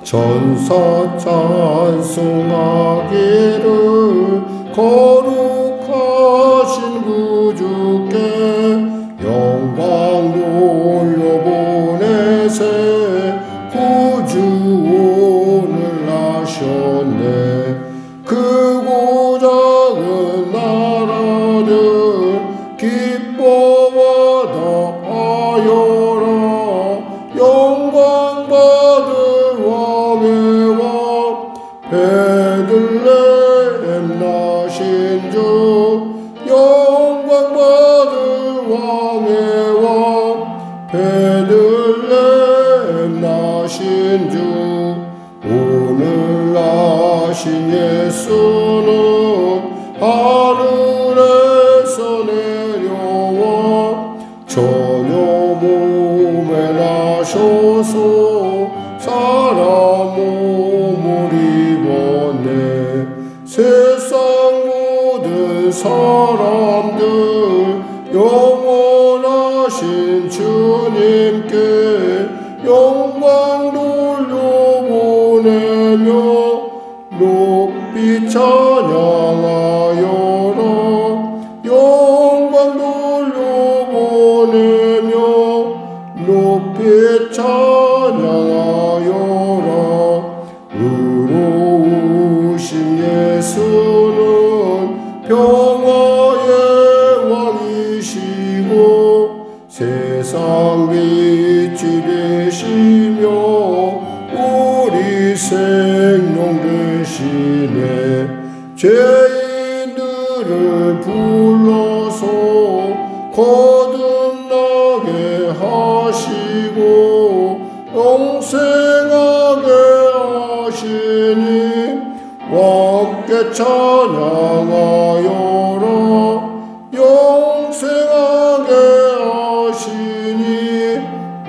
천사 찬송하기를 거룩하신 구주께 영광 돌려보내세 구주오늘 나셨네. 크고 작은 나라들 기뻐하다 하여라. 영광 받을 왕의 왕 베들레헴 나신 주 영광 받을 왕의 왕 베들레헴 나신 주 오늘 나신 예수는 하늘에서 내려와 처녀 몸에 나셔서 사람 몸을 입었네. 세상 모든 사람들 영원하신 주님께 영광 돌려보내며 높이 찬양하여라. 영광 돌려보내며 높이 찬양하여라. 의로우신 예수는 평화의 왕이시고 세상 빛이 되시며 우리 생명 되시네. 죄인들을 불러서 거듭나게 하시고 영생하게 하시니 왕께 찬양하여라. 영생하게 하시니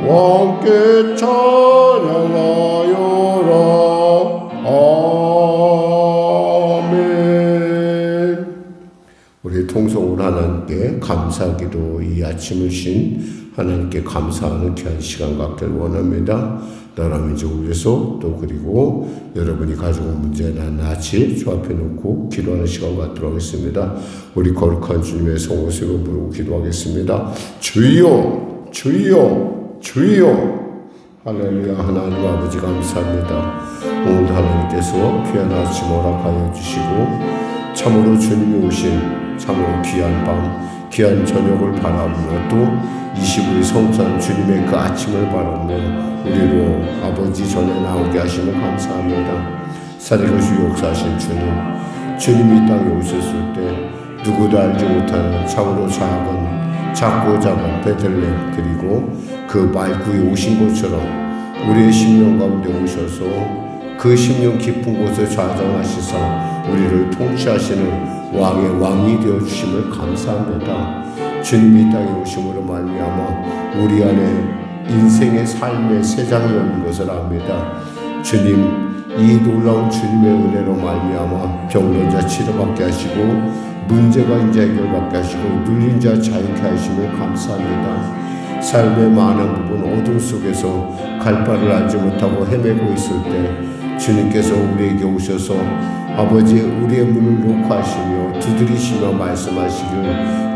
왕께 찬양하여라. 아멘. 우리 통성으로 하나님께 감사기도 이 아침을 신 하나님께 감사하는 귀한 시간 갖길 원합니다. 나라 민족을 위해서 또 그리고 여러분이 가지고 온 문제나 낯이 주 앞에 놓고 기도하는 시간 갖도록 하겠습니다. 우리 거룩한 주님의 성호색을 부르고 기도하겠습니다. 주여 주여 주여. 할렐루야. 하나님 아버지 감사합니다. 오늘 하나님께서 귀한 아침 허락하여 주시고 참으로 주님이 오신 참으로 귀한 밤 귀한 저녁을 바라보며 또 20일 성찬 주님의 그 아침을 바라보며 우리로 아버지 전에 나오게 하시며 감사합니다. 살아계시 역사하신 주님이 이 땅에 오셨을 때 누구도 알지 못하는 참으로 작고 작은 베들레헴 그리고 그 말구에 오신 것처럼 우리의 심령 가운데 오셔서 그 심령 깊은 곳에 좌정하시사 우리를 통치하시는 왕의 왕이 되어주심을 감사합니다. 주님이 이 땅에 오심으로 말미암아 우리 안에 인생의 삶의 새 장이 오는 것을 압니다. 주님, 이 놀라운 주님의 은혜로 말미암아 병든 자 치료받게 하시고 문제가 인자 해결받게 하시고 눌린 자 자유케 하심을 감사합니다. 삶의 많은 부분 어둠 속에서 갈 바를 알지 못하고 헤매고 있을 때 주님께서 우리에게 오셔서 아버지 우리의 문을 놓고 하시며 두드리시며 말씀하시길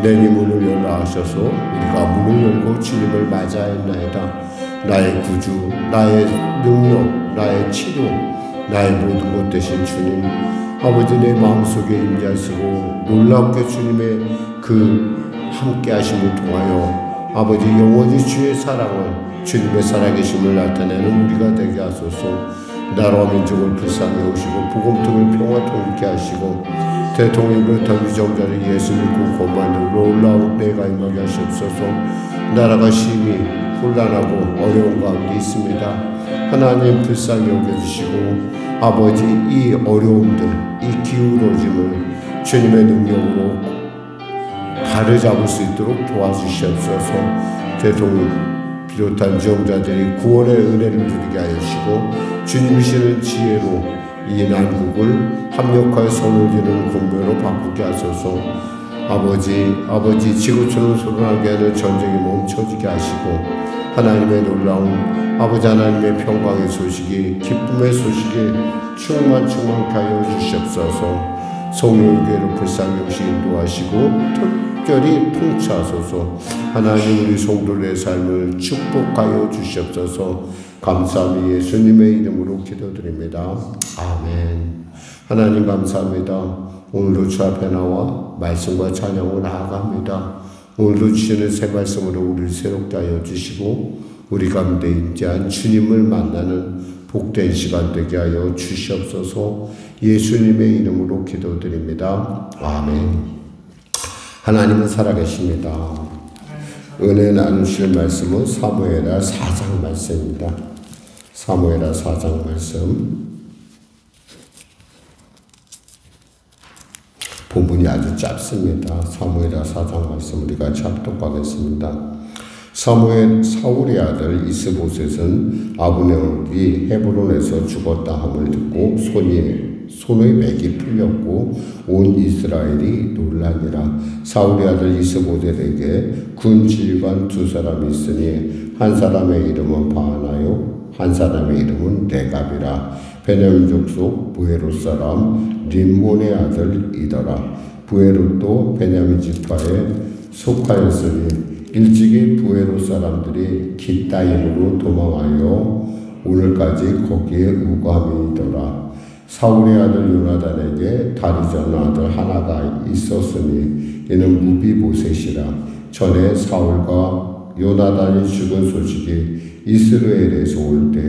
내니 문을 열라 하셔서 우리가 문을 열고 주님을 맞이하였나이다. 나의 구주, 나의 능력, 나의 치료, 나의 모든 것 되신 주님 아버지 내 마음속에 임재하시고 놀랍게 주님의 그 함께 하심을 통하여 아버지 영원히 주의 사랑을 주님의 살아계심을 나타내는 우리가 되게 하소서. 나라와 민족을 불쌍히 오시고 복음통을 평화통일케 하시고 대통령으로부터 위정자를 예수 믿고 곧만으로 올라온 내가 임하게 하시옵소서. 나라가 심히 혼란하고 어려운 가운데 있습니다. 하나님 불쌍히 여겨주시고 아버지 이 어려움들 이 기울어짐을 주님의 능력으로 바로잡을 수 있도록 도와주시옵소서. 대통령 비롯한 지원자들이 구원의 은혜를 누리게 하시고 주님이시는 지혜로 이 난국을 합력하여 손을 드는 공명으로 바꾸게 하소서. 아버지 지구촌을 소란하게 하는 전쟁이 멈춰지게 하시고 하나님의 놀라운 아버지 하나님의 평강의 소식이 기쁨의 소식이 충만케 하여 주시옵소서. 성령교회로 불쌍히 인도하시고 특별히 통치하소서. 하나님 우리 성도들의 삶을 축복하여 주시옵소서. 감사함이 예수님의 이름으로 기도드립니다. 아멘. 하나님 감사합니다. 오늘도 주 앞에 나와 말씀과 찬양을 나아갑니다. 오늘도 주시는 새 말씀으로 우리를 새롭게 하여 주시고 우리 가운데 임재한 주님을 만나는 복된 시간 되게 하여 주시옵소서. 예수님의 이름으로 기도드립니다. 아멘. 하나님은 살아계십니다. 은혜 나누실 말씀은 사무엘하 4장 말씀입니다. 사무엘하 4장 말씀. 본문이 아주 짧습니다. 사무엘하 4장 말씀 우리 같이 합독하겠습니다. 사울의 아들 이스보셋은 아브넬이 헤브론에서 죽었다 함을 듣고 손의 맥이 풀렸고 온 이스라엘이 놀라니라. 사울의 아들 이스보셋에게 군 지휘관 두 사람이 있으니 한 사람의 이름은 바하나요 한 사람의 이름은 레갑이라. 베냐민 족속 부에롯 사람 림몬의 아들이더라. 부에롯도 베냐민 지파에 속하였으니 일찍이 부에롯 사람들이 깃다임으로 도망하여 오늘까지 거기에 우거함이더라. 사울의 아들 요나단에게 다리전 아들 하나가 있었으니 이는 무비보셋이라. 전에 사울과 요나단이 죽은 소식이 이스라엘에서 올 때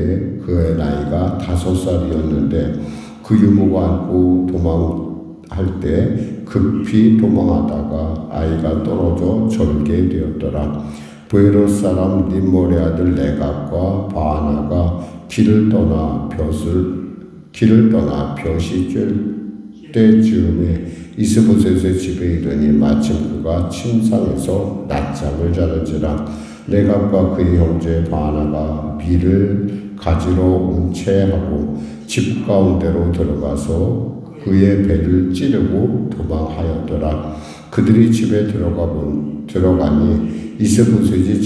그의 나이가 5살이었는데 그 유모가 안고 도망할 때 급히 도망하다가 아이가 떨어져 절게 되었더라. 부에롯 사람 림몬의 아들 레갑과 바하나가 길을 떠나 볕이 쬐 때쯤에 이스보셋의 집에 이르니 마침 그가 침상에서 낮잠을 자는지라. 레갑과 그의 형제 바하나가 밀을 가지러 온 채 하고 집 가운데로 들어가서 그의 배를 찌르고 도망하였더라. 그들이 집에 들어가니 이스보셋이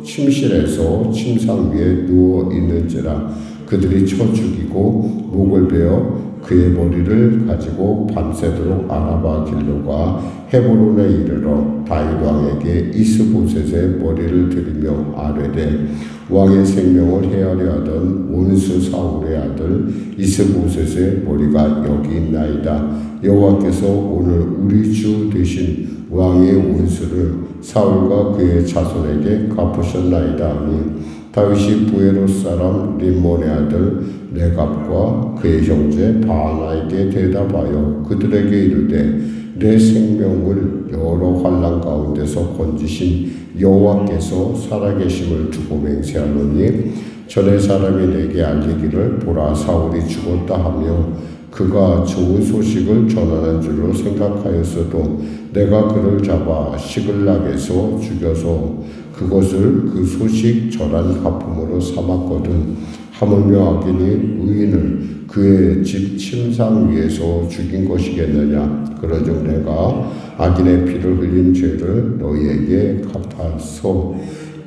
침실에서 침상 위에 누워 있는지라. 그들이 쳐 죽이고 목을 베어 그의 머리를 가지고 밤새도록 아라바 길로가 헤브론에 이르러 다윗 왕에게 이스보셋의 머리를 들이며 아뢰되 왕의 생명을 헤아려 하던 원수 사울의 아들 이스보셋의 머리가 여기 있나이다. 여호와께서 오늘 우리 주 되신 왕의 원수를 사울과 그의 자손에게 갚으셨나이다 하니 다윗이 부에롯 사람 림몬의 아들 레갑과 그의 형제 바하나에게 대답하여 그들에게 이르되 내 생명을 여러 환난 가운데서 건지신 여호와께서 살아계심을 두고 맹세하노니 전에 사람이 내게 알리기를 보라 사울이 죽었다 하며 그가 좋은 소식을 전하는 줄로 생각하였어도 내가 그를 잡아 시글락에서 죽여서 그것을 그 소식 전한 가품으로 삼았거든. 하물며 악인이 의인을 그의 집 침상 위에서 죽인 것이겠느냐. 그러즉 내가 악인의 피를 흘린 죄를 너희에게 갚아서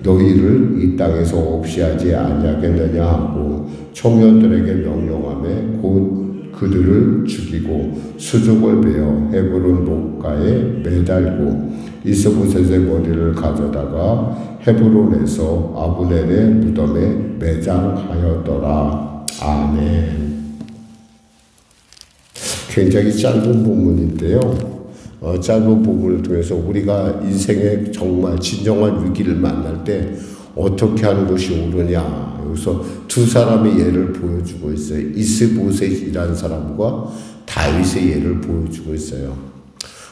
너희를 이 땅에서 없이 하지 아니하겠느냐 하고 청년들에게 명령하며 곧 그들을 죽이고 수족을 베어 헤브론 목가에 매달고 이스보셋의 머리를 가져다가 헤브론에서 아브넬의 무덤에 매장하였더라. 아멘. 굉장히 짧은 본문인데요. 짧은 본문을 통해서 우리가 인생의 정말 진정한 위기를 만날 때 어떻게 하는 것이 옳으냐. 여기서 두 사람의 예를 보여주고 있어요. 이스보셋이라는 사람과 다윗의 예를 보여주고 있어요.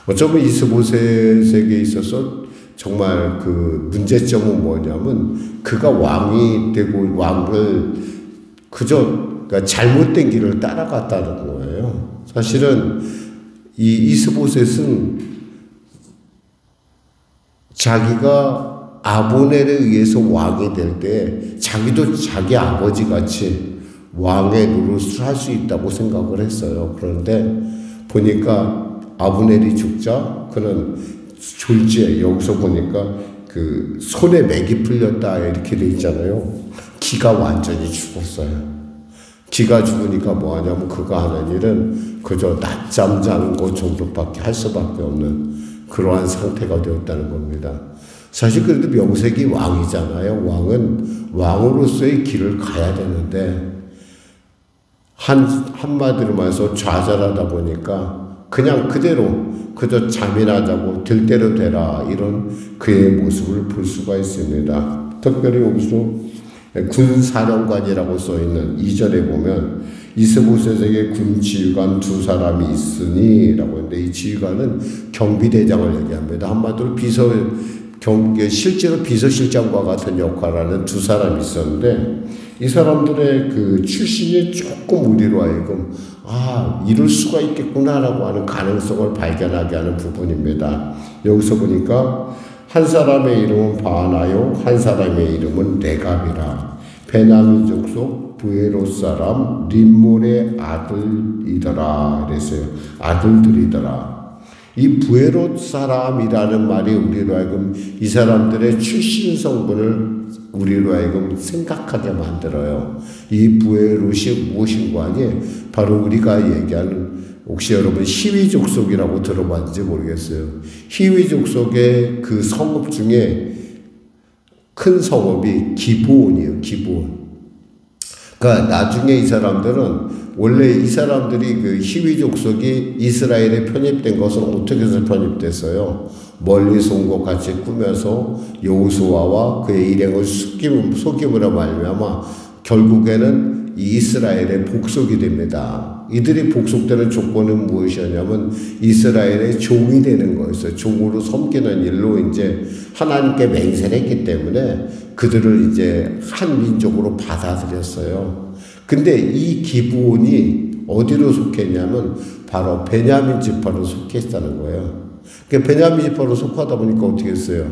어쩌면 이스보셋에게 있어서 정말 그 문제점은 뭐냐면 그가 왕이 되고 왕을 그러니까 잘못된 길을 따라갔다는 거예요. 사실은 이 이스보셋은 자기가 아브넬에 의해서 왕이 될 때 자기도 자기 아버지 같이 왕의 노릇을 할 수 있다고 생각을 했어요. 그런데 보니까 아브넬이 죽자 그는 졸지에 여기서 보니까 그 손에 맥이 풀렸다 이렇게 돼 있잖아요. 기가 완전히 죽었어요. 기가 죽으니까 뭐 하냐면 그가 하는 일은 그저 낮잠 자는 것 정도밖에 할 수밖에 없는 그러한 상태가 되었다는 겁니다. 사실 그래도 명색이 왕이잖아요. 왕은 왕으로서의 길을 가야 되는데 한마디로 말해서 좌절하다 보니까 그냥 그대로 그저 잠이나 자고 들 대로 되라 이런 그의 모습을 볼 수가 있습니다. 특별히 여기서 군사령관이라고 써있는 2절에 보면 이스보셋에게 군 지휘관 2사람이 있으니 라고 했는데 이 지휘관은 경비대장을 얘기합니다. 한마디로 실제로 비서실장과 같은 역할을 하는 2사람이 있었는데 이 사람들의 그 출신이 조금 우리로 하여금 이럴 수가 있겠구나라고 하는 가능성을 발견하게 하는 부분입니다. 여기서 보니까 한 사람의 이름은 바나요, 한 사람의 이름은 레갑이라. 베냐민 족속 부에롯 사람 림몬의 아들이더라. 그랬어요. 아들들이더라. 이 부에롯 사람이라는 말이 우리로 하여금 이 사람들의 출신 성분을 우리로 하여금 생각하게 만들어요. 이 부에롯이 무엇인가 하니 바로 우리가 얘기하는 혹시 여러분 히위 족속이라고 들어봤는지 모르겠어요. 히위 족속의 그 성읍 중에 큰 성읍이 기브온이에요. 기브온. 그러니까 나중에 이 사람들은 원래 이 사람들이 그 히위 족속이 이스라엘에 편입된 것은 어떻게 해서 편입됐어요? 멀리서 온 것 같이 꾸며서 여호수아와 그의 일행을 속임으로 말미암아 결국에는 이 이스라엘의 복속이 됩니다. 이들이 복속되는 조건은 무엇이었냐면 이스라엘의 종이 되는 거였어요. 종으로 섬기는 일로 이제 하나님께 맹세를 했기 때문에 그들을 이제 한 민족으로 받아들였어요. 근데 이 기브온이 어디로 속했냐면 바로 베냐민 지파로 속했다는 거예요. 베냐민 지파로 속하다 보니까 어떻게 했어요?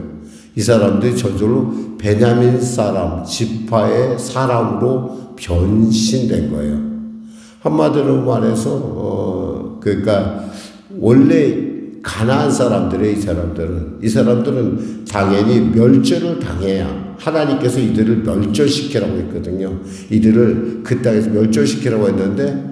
이 사람들이 저절로 베냐민 사람, 지파의 사람으로 변신된 거예요. 한마디로 말해서, 그러니까, 원래 가나안 사람들의 이 사람들은 당연히 멸절을 당해야 하나님께서 이들을 멸절시키라고 했거든요. 이들을 그 땅에서 멸절시키라고 했는데,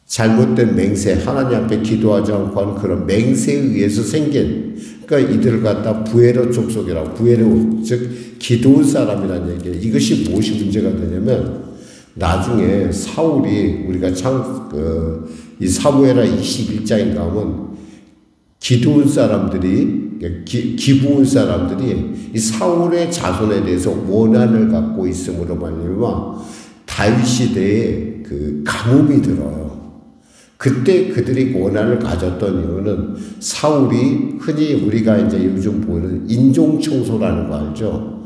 잘못된 맹세, 하나님 앞에 기도하지 않고 하는 그런 맹세에 의해서 생긴, 그러니까 이들을 갖다 부에롯 족속이라고, 부에롯, 즉, 기도한 사람이라는 얘기예요. 이것이 무엇이 문제가 되냐면, 나중에 사울이, 우리가 이 사무엘하 21장인가 하면, 기도한 사람들이, 기브온 사람들이 이 사울의 자손에 대해서 원한을 갖고 있음으로 말미암아 다윗 시대에 그 가뭄이 들어요. 그때 그들이 원한을 가졌던 이유는 사울이 흔히 우리가 이제 요즘 보는 인종청소라는 거 알죠?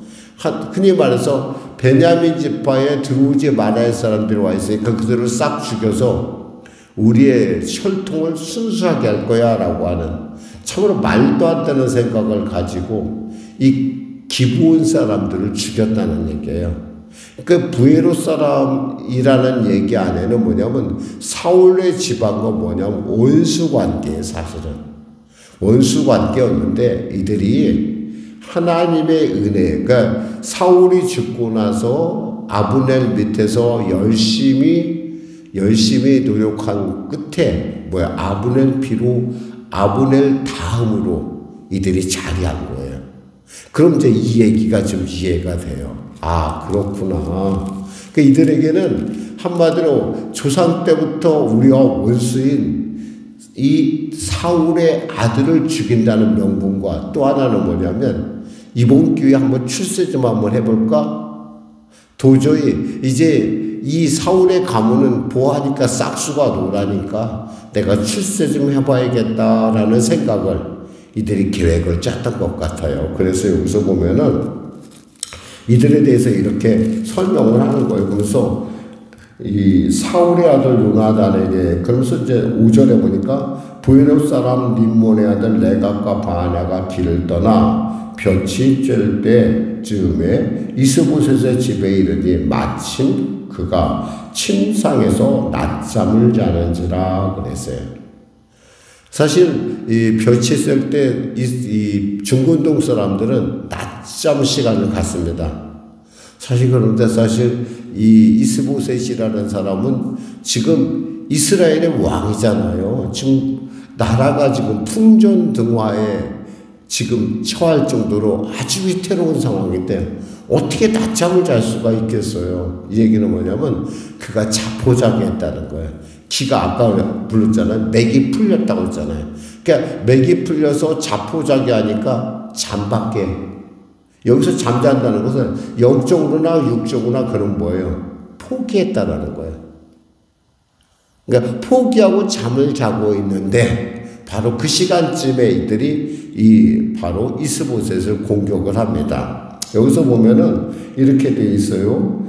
흔히 말해서 베냐민 지파에 들어오지 말아야 할 사람들이 와 있으니까 그들을 싹 죽여서 우리의 혈통을 순수하게 할 거야 라고 하는 참으로 말도 안 되는 생각을 가지고 이 기브온 사람들을 죽였다는 얘기예요. 그 부에롯 사람이라는 얘기 안에는 뭐냐면 사울의 지방과 뭐냐면 원수관계예요. 사실은 원수관계였는데 이들이 하나님의 은혜, 그러니까 사울이 죽고 나서 아브넬 밑에서 열심히 노력한 끝에 아브넬 다음으로 이들이 자리한 거예요. 그럼 이제 이 얘기가 좀 이해가 돼요. 그렇구나. 그러니까 이들에게는 한마디로 조상 때부터 우리와 원수인 이 사울의 아들을 죽인다는 명분과 또 하나는 뭐냐면 이번 기회에 한번 출세 좀 한번 해볼까? 도저히 이제 이 사울의 가문은 보아하니까 싹수가 노라니까 내가 출세 좀 해봐야겠다라는 생각을 이들이 계획을 짰던 것 같아요. 그래서 여기서 보면은 이들에 대해서 이렇게 설명을 하는 거예요. 그래서 이 사울의 아들 요나단에게 그러면서 이제 5절에 보니까 부에롯 사람 림몬의 아들 레갑과 바나가 길을 떠나 볕이 쬐을 때쯤에 이스보셋의 집에 이르니 마침 그가 침상에서 낮잠을 자는지라 그랬어요. 사실 이 볕이 셀 때 이 중근동 사람들은 낮잠 시간을 갖습니다. 사실 그런데 사실 이 이스보셋이라는 사람은 지금 이스라엘의 왕이잖아요. 지금 나라가 지금 풍전등화에 지금 처할 정도로 아주 위태로운 상황인데 어떻게 낮잠을 잘 수가 있겠어요? 이 얘기는 뭐냐면 그가 자포자기했다는 거예요. 기가 아까 불렀잖아요. 맥이 풀렸다고 했잖아요. 그러니까 맥이 풀려서 자포자기하니까 잠밖에. 여기서 잠잔다는 것은 영적으로나 육적으로나 그런 뭐예요? 포기했다라는 거예요. 그러니까 포기하고 잠을 자고 있는데 바로 그 시간쯤에 이들이 바로 이스보셋을 공격을 합니다. 여기서 보면은 이렇게 돼 있어요.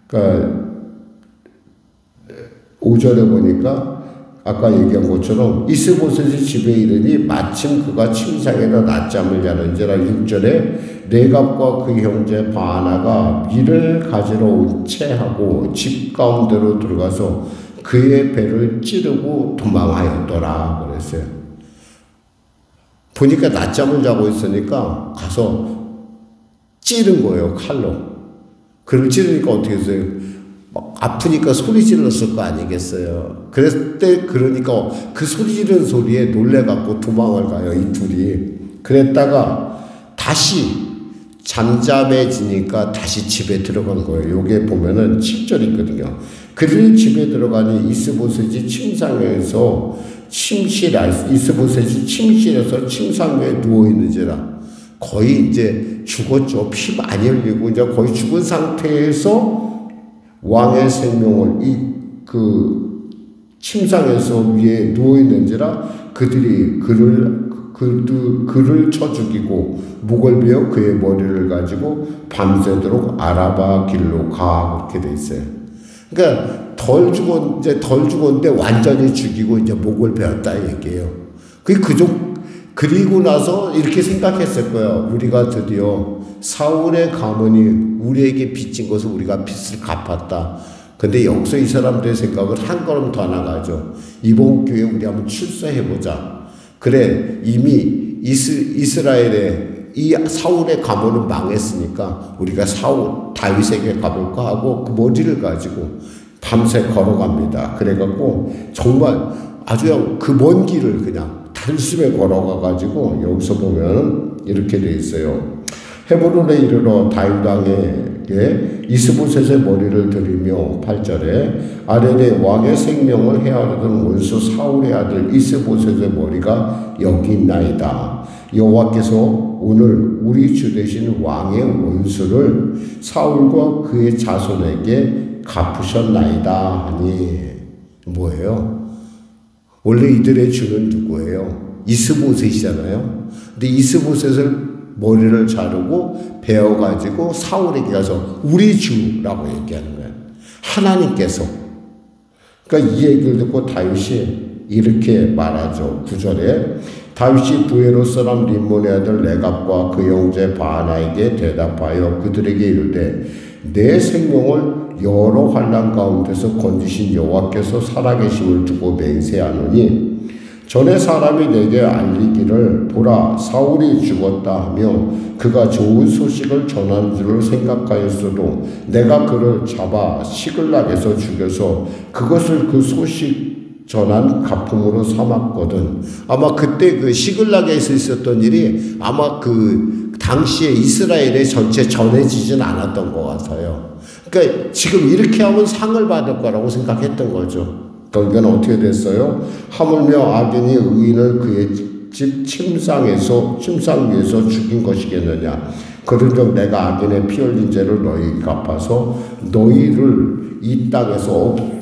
그러니까 5절에 보니까 아까 얘기한 것처럼 이스보셋이 집에 이르니 마침 그가 침상에서 낮잠을 자는지라 6절에 레갑과 그 형제 바하나가 밀을 가지러 온 채하고 집 가운데로 들어가서 그의 배를 찌르고 도망하였더라 그랬어요. 보니까 낮잠을 자고 있으니까 가서 찌른 거예요, 칼로. 그를 찌르니까 어떻게 했어요? 아프니까 소리 질렀을 거 아니겠어요. 그랬을 때 그러니까 그 소리 지르는 소리에 놀래갖고 도망을 가요, 이 둘이. 그랬다가 다시 잠잠해지니까 다시 집에 들어간 거예요. 요게 보면은 7절 있거든요. 그들이 집에 들어가니 이스보셋이 침상에서 이스보셋이 침실에서 침상 위에 누워있는지라. 거의 이제 죽었죠. 피 많이 흘리고 이제 거의 죽은 상태에서 왕의 생명을 그 침상에서 위에 누워있는지라 그들이 그를 쳐 죽이고 목을 베어 그의 머리를 가지고 밤새도록 아라바 길로 가. 그렇게 돼 있어요. 그러니까 덜 죽었는데 완전히 죽이고 이제 목을 베었다 얘기예요. 그리고 나서 이렇게 생각했을 거예요. 우리가 드디어 사울의 가문이 우리에게 빚진 것을 우리가 빚을 갚았다. 근데 여기서 이 사람들의 생각을 한 걸음 더 나가죠. 이번 기회에 우리 한번 출세해보자. 그래, 이미 이스라엘의 이 사울의 가문은 망했으니까 우리가 다윗에게 가볼까 하고 그 머리를 가지고 밤새 걸어갑니다. 그래갖고 정말 아주 그 먼 길을 그냥 단숨에 걸어가가지고 여기서 보면 이렇게 돼 있어요. 헤브론에 이르러 다윗 왕에게 이스보셋의 머리를 들이며 8절에 아벨의 왕의 생명을 헤아리던 원수 사울의 아들 이스보셋의 머리가 여기 있나이다. 여호와께서 오늘 우리 주 되신 왕의 원수를 사울과 그의 자손에게 갚으셨나이다 하니 뭐예요? 원래 이들의 주는 누구예요? 이스보셋이잖아요. 근데 이스보셋을 머리를 자르고 베어가지고 사울에게 가서 우리 주라고 얘기하는 거예요. 하나님께서. 그러니까 이 얘기를 듣고 다윗이 이렇게 말하죠. 9절에 다윗이 부에롯 사람 림몬의 아들 레갑과 그 형제 바하나에게 대답하여 그들에게 이르되 내 생명을 여러 환난 가운데서 건지신 여호와께서 살아계심을 두고 맹세하노니 전에 사람이 내게 알리기를 보라 사울이 죽었다 하며 그가 좋은 소식을 전하는 줄을 생각하였어도 내가 그를 잡아 시글락에서 죽여서 그것을 그 소식 전한 가품으로 삼았거든. 아마 그때 그 시글락에서 있었던 일이 아마 그 당시에 이스라엘에 전체 전해지진 않았던 것 같아요. 그러니까 지금 이렇게 하면 상을 받을 거라고 생각했던 거죠. 결국에는 어떻게 됐어요? 하물며 악인이 의인을 그의 집 침상 위에서 죽인 것이겠느냐. 그런즉 내가 악인의 피 흘린 죄를 너희에게 갚아서 너희를 이 땅에서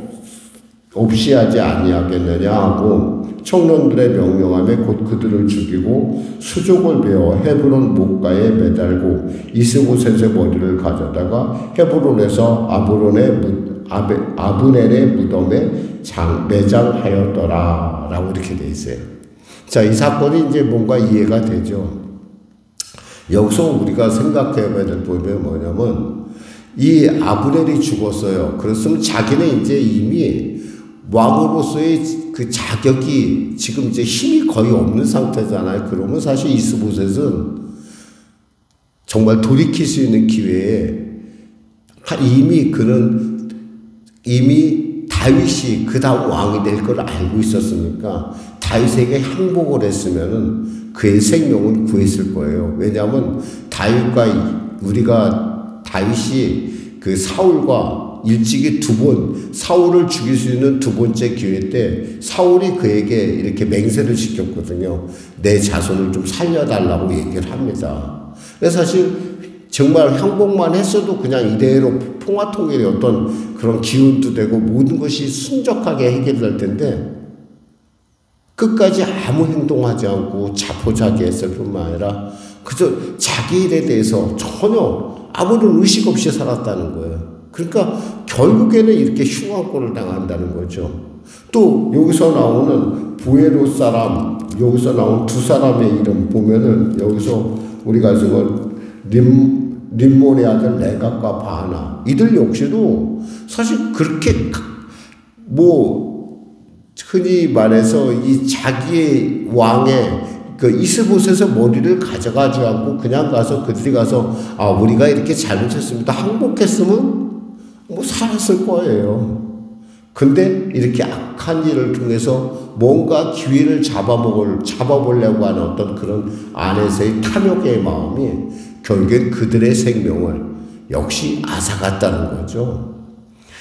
없이 하지 아니하겠느냐 하고 청년들의 명령함에 곧 그들을 죽이고 수족을 베어 헤브론 목가에 매달고 이스보셋의 머리를 가져다가 헤브론에서 아브넬의 무덤에 매장하였더라 라고 이렇게 돼 있어요. 자, 이 사건이 이제 뭔가 이해가 되죠. 여기서 우리가 생각해 봐야 될 부분이 뭐냐면 이 아브넬이 죽었어요. 그랬으면 자기는 이제 이미 왕으로서의 그 자격이 지금 이제 힘이 거의 없는 상태잖아요. 그러면 사실 이스보셋은 정말 돌이킬 수 있는 기회에 이미 다윗이 그 다음 왕이 될 걸 알고 있었으니까 다윗에게 항복을 했으면은 그의 생명은 구했을 거예요. 왜냐하면 다윗이 그 사울과 일찍이 사울을 죽일 수 있는 두 번째 기회 때 사울이 그에게 이렇게 맹세를 시켰거든요. 내 자손을 좀 살려달라고 얘기를 합니다. 그래서 사실 정말 항복만 했어도 그냥 이대로 평화통일의 어떤 그런 기운도 되고 모든 것이 순적하게 해결될 텐데 끝까지 아무 행동하지 않고 자포자기했을 뿐만 아니라 그저 자기 일에 대해서 전혀 아무런 의식 없이 살았다는 거예요. 그러니까 결국에는 이렇게 흉악고를 당한다는 거죠. 또 여기서 나오는 부에롯 사람, 여기서 나온 두 사람의 이름 보면은 여기서 우리가 지금 림몬의 아들 레갑과 바하나, 이들 역시도 사실 그렇게 흔히 말해서 이 자기의 왕의 그 이스보셋의 머리를 가져가지 않고 그냥 그들이 가서 우리가 이렇게 잘못했습니다. 항복했으면 살았을 거예요. 근데 이렇게 악한 일을 통해서 뭔가 기회를 잡아보려고 하는 어떤 그런 안에서의 탐욕의 마음이 결국엔 그들의 생명을 역시 앗아갔다는 거죠.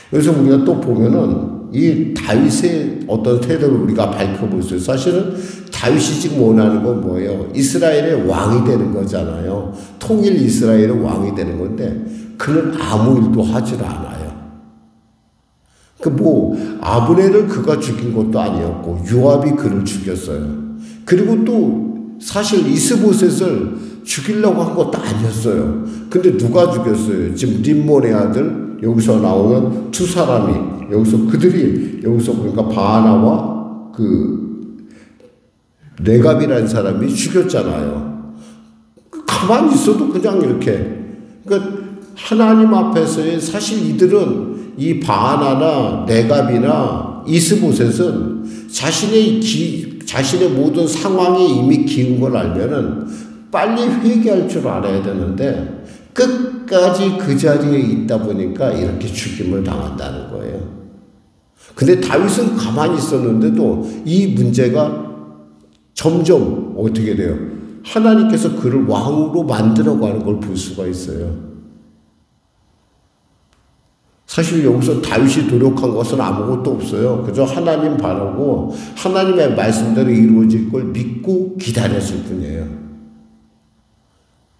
그래서 우리가 또 보면은 이 다윗의 어떤 태도를 우리가 밝혀볼 수 있어요. 사실은 다윗이 지금 원하는 건 뭐예요? 이스라엘의 왕이 되는 거잖아요. 통일 이스라엘의 왕이 되는 건데 그는 아무 일도 하질 않아요. 아브넬을 그가 죽인 것도 아니었고 요압이 그를 죽였어요. 그리고 또 사실 이스보셋을 죽이려고 한 것도 아니었어요. 근데 누가 죽였어요? 지금 림몬의 아들, 여기서 나오는 두 사람이, 여기서 보니까 바하나와 레갑이라는 사람이 죽였잖아요. 가만히 있어도 그냥 이렇게. 그러니까 하나님 앞에서의 사실 이들은 이 바하나나 레갑이나 이스보셋은 자신의 모든 상황이 이미 기운 걸 알면은 빨리 회개할 줄 알아야 되는데 끝까지 그 자리에 있다 보니까 이렇게 죽임을 당한다는 거예요. 근데 다윗은 가만히 있었는데도 이 문제가 점점 어떻게 돼요? 하나님께서 그를 왕으로 만들어가는 걸 볼 수가 있어요. 사실 여기서 다윗이 노력한 것은 아무것도 없어요. 그저 하나님 바라고 하나님의 말씀대로 이루어질 걸 믿고 기다렸을 뿐이에요.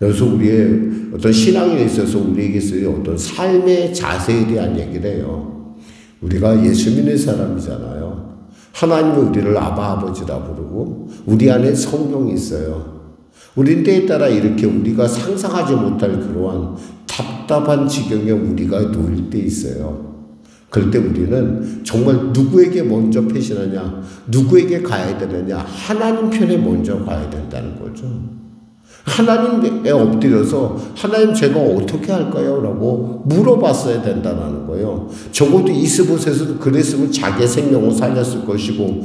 여기서 우리의 어떤 신앙에 있어서 우리에게 있어요. 어떤 삶의 자세에 대한 얘기를 해요. 우리가 예수 믿는 사람이잖아요. 하나님은 우리를 아버지라 부르고 우리 안에 성령이 있어요. 우린 때에 따라 이렇게 우리가 상상하지 못할 그러한 답답한 지경에 우리가 놓일 때 있어요. 그럴 때 우리는 정말 누구에게 먼저 패신하냐, 누구에게 가야 되느냐, 하나님 편에 먼저 가야 된다는 거죠. 하나님에 엎드려서 하나님 제가 어떻게 할까요? 라고 물어봤어야 된다는 거예요. 적어도 이스보셋은 그랬으면 자기의 생명을 살렸을 것이고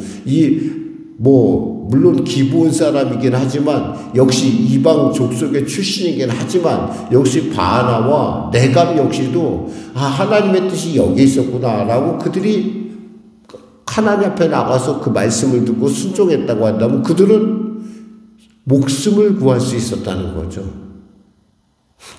물론 기브온 사람이긴 하지만 역시 이방 족속의 출신이긴 하지만 역시 바하나와 레갑 역시도 하나님의 뜻이 여기 있었구나 라고 그들이 하나님 앞에 나가서 그 말씀을 듣고 순종했다고 한다면 그들은 목숨을 구할 수 있었다는 거죠.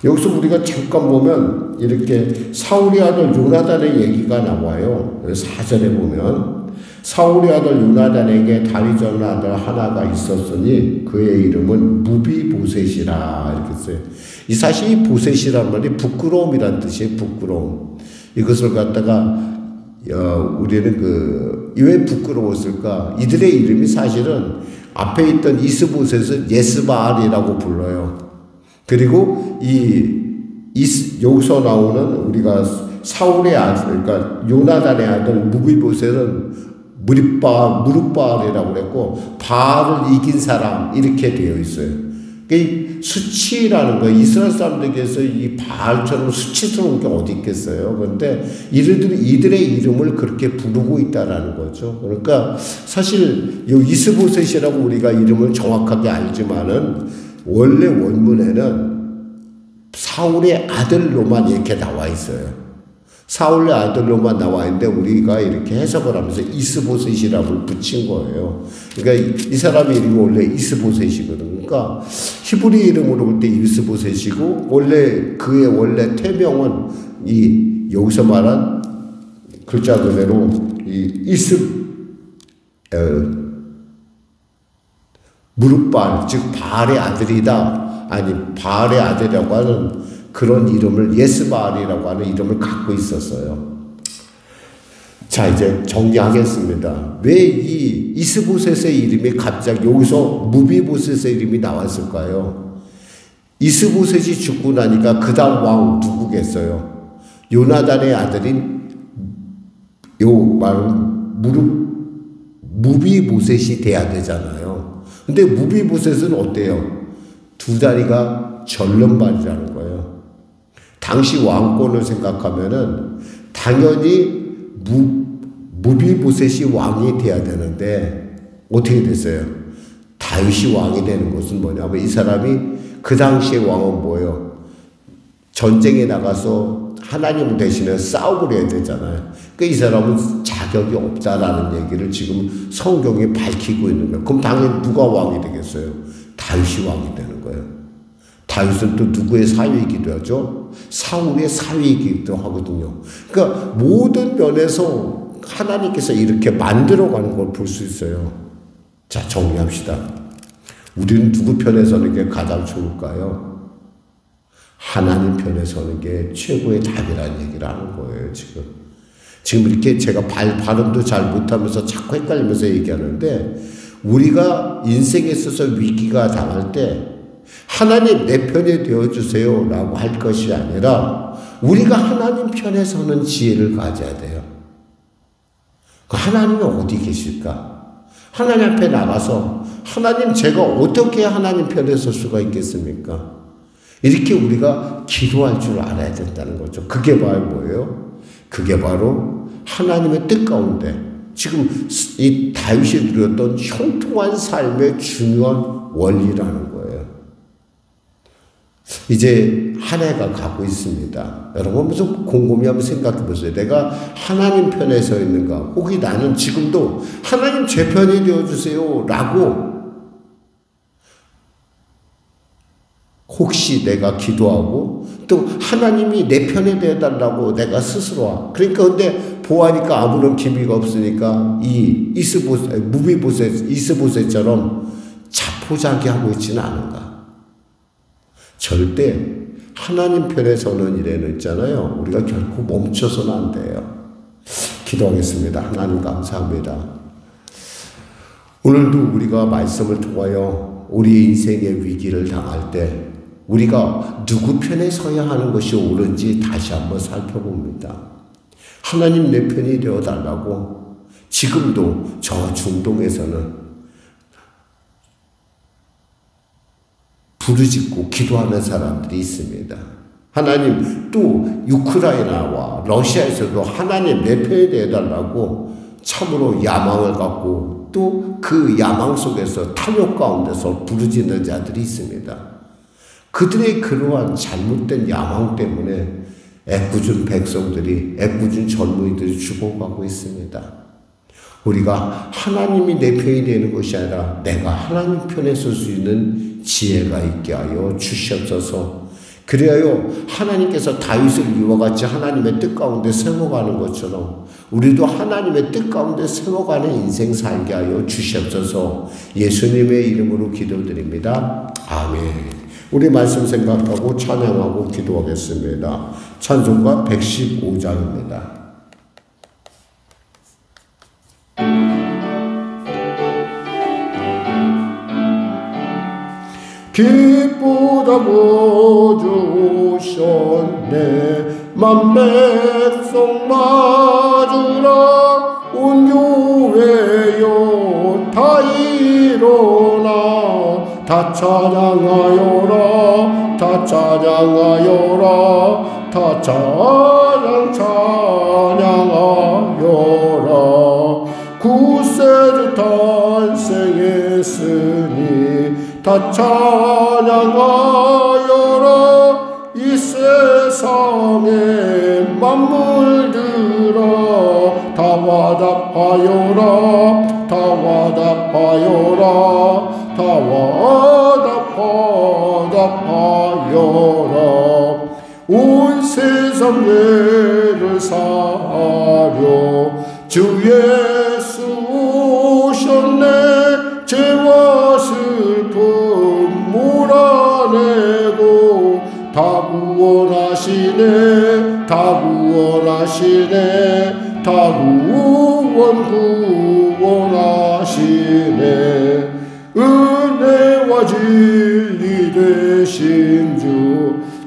여기서 우리가 잠깐 보면 이렇게 사울의 아들 요나단의 얘기가 나와요. 4절에 보면 사울의 아들 요나단에게 다윗의 아들 하나가 있었으니 그의 이름은 무비보셋이라 이렇게 써요. 이 사실 이 보셋이란 말이 부끄러움이란 뜻이에요. 부끄러움. 이것을 갖다가 우리는 왜 부끄러웠을까? 이들의 이름이 사실은 앞에 있던 이스보셋은 예스바알이라고 불러요. 그리고 여기서 나오는 우리가 사울의 아들, 그러니까 요나단의 아들 무비보셋은 무릇바알이라고 그랬고 바알을 이긴 사람 이렇게 되어 있어요. 그 수치라는 거, 이스라엘 사람들에게서 이 바알처럼 수치스러운 게 어디 있겠어요? 그런데 이들의 이름을 그렇게 부르고 있다라는 거죠. 그러니까 사실 이 이스보셋이라고 우리가 이름을 정확하게 알지만은 원래 원문에는 사울의 아들로만 이렇게 나와 있어요. 사울의 아들로만 나와 있는데 우리가 이렇게 해석을 하면서 이스보셋이라고 붙인 거예요. 그러니까 이 사람의 이름이 원래 이스보셋이거든요. 그러니까 히브리 이름으로 볼 때 이스보셋이고 원래 그의 원래 태명은 이 여기서 말한 글자 그대로 이 무릇바알, 즉 바알의 아들이다. 아니 바알의 아들이라고 하는 그런 이름을 예스바알이라고 하는 이름을 갖고 있었어요. 자, 이제 정리하겠습니다. 왜 이 이스보셋의 이름이 갑자기 여기서 무비보셋의 이름이 나왔을까요? 이스보셋이 죽고 나니까 그 다음 왕 누구겠어요? 요나단의 아들인 무비보셋이 돼야 되잖아요. 근데 무비보셋은 어때요? 두 다리가 절름발이라는 거예요. 당시 왕권을 생각하면은 당연히 무비보셋이 왕이 돼야 되는데 어떻게 됐어요? 다윗이 왕이 되는 것은 뭐냐면 이 사람이 그 당시의 왕은 뭐예요? 전쟁에 나가서 하나님 대신에 싸우고 해야 되잖아요. 그러니까 이 사람은 자격이 없다라는 얘기를 지금 성경에 밝히고 있는 거예요. 그럼 당연히 누가 왕이 되겠어요? 다윗이 왕이 되는 거예요. 다윗은 또 누구의 사위이기도 하죠? 사울의 사위이기도 하거든요. 그러니까 모든 면에서 하나님께서 이렇게 만들어가는 걸 볼 수 있어요. 자, 정리합시다. 우리는 누구 편에 서는 게 가장 좋을까요? 하나님 편에 서는 게 최고의 답이라는 얘기를 하는 거예요, 지금. 지금 이렇게 제가 발음도 잘 못하면서 자꾸 헷갈리면서 얘기하는데, 우리가 인생에 있어서 위기가 당할 때, 하나님 내 편에 되어주세요 라고 할 것이 아니라 우리가 하나님 편에 서는 지혜를 가져야 돼요. 하나님은 어디 계실까? 하나님 앞에 나가서 하나님 제가 어떻게 하나님 편에 설 수가 있겠습니까? 이렇게 우리가 기도할 줄 알아야 된다는 거죠. 그게 바로 뭐예요? 그게 바로 하나님의 뜻 가운데 지금 이 다윗이 누렸던 형통한 삶의 중요한 원리라는 거예요. 이제 한 해가 가고 있습니다. 여러분 무슨 곰곰이 한번 생각해 보세요. 내가 하나님 편에 서 있는가? 혹시 나는 지금도 하나님 제 편이 되어주세요 라고 혹시 내가 기도하고 또 하나님이 내 편에 되어달라고 내가 스스로 그러니까 근데 보아하니까 아무런 기미가 없으니까 이 이스보셋처럼 자포자기하고 있지는 않은가? 절대 하나님 편에 서는 일에는 있잖아요. 우리가 결코 멈춰서는 안 돼요. 기도하겠습니다. 하나님 감사합니다. 오늘도 우리가 말씀을 통하여 우리 인생의 위기를 당할 때 우리가 누구 편에 서야 하는 것이 옳은지 다시 한번 살펴봅니다. 하나님 내 편이 되어달라고 지금도 저 중동에서는 부르짖고 기도하는 사람들이 있습니다. 하나님 또 우크라이나와 러시아에서도 하나님 내 편이 되어달라고 참으로 야망을 갖고 또 그 야망 속에서 탐욕 가운데서 부르짖는 자들이 있습니다. 그들의 그러한 잘못된 야망 때문에 애꿎은 백성들이 애꿎은 젊은이들이 죽어가고 있습니다. 우리가 하나님이 내 편이 되는 것이 아니라 내가 하나님 편에 설 수 있는 지혜가 있게 하여 주시옵소서. 그래야 하나님께서 다윗을 이와 같이 하나님의 뜻 가운데 세워가는 것처럼 우리도 하나님의 뜻 가운데 세워가는 인생 살게 하여 주시옵소서. 예수님의 이름으로 기도드립니다. 아멘. 우리 말씀 생각하고 찬양하고 기도하겠습니다. 찬송가 115장입니다. 기쁘다고 주셨네 만백성 맞으라 온 교회여 다 일어나 다 찬양하여라 다 찬양하여라 다 찬양하여라 구세주 탄생했으니 다 찬양하여라 이 세상에 만물들아 다 화답하여라 다 화답하여라 다 화답하여라 온 세상 죄를 사하려 주 예수 오셨네 죄와 슬픔 몰아내고 다 구원하시네 다 구원하시네 다 구원하시네 은혜와 진리 되신 주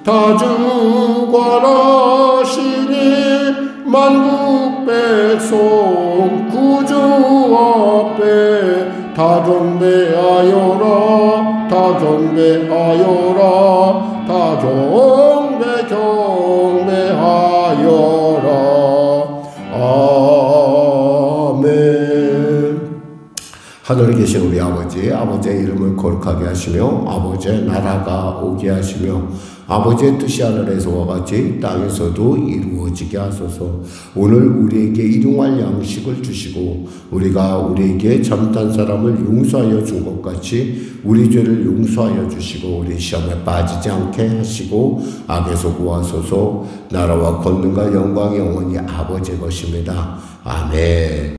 다 주관하시니 만국 백성 구주 앞에 다 경배하여라 다 경배하여라 다 경배하여라 아멘. 하늘에 계신 우리 아버지, 아버지의 이름을 거룩하게 하시며 아버지의 나라가 오게 하시며 아버지의 뜻이 하늘에서와 같이 땅에서도 이루어지게 하소서. 오늘 우리에게 일용할 양식을 주시고 우리가 우리에게 잘못한 사람을 용서하여 준 것 같이 우리 죄를 용서하여 주시고 우리 시험에 빠지지 않게 하시고 악에서 구하소서. 나라와 권능과 영광이 영원히 아버지의 것입니다. 아멘.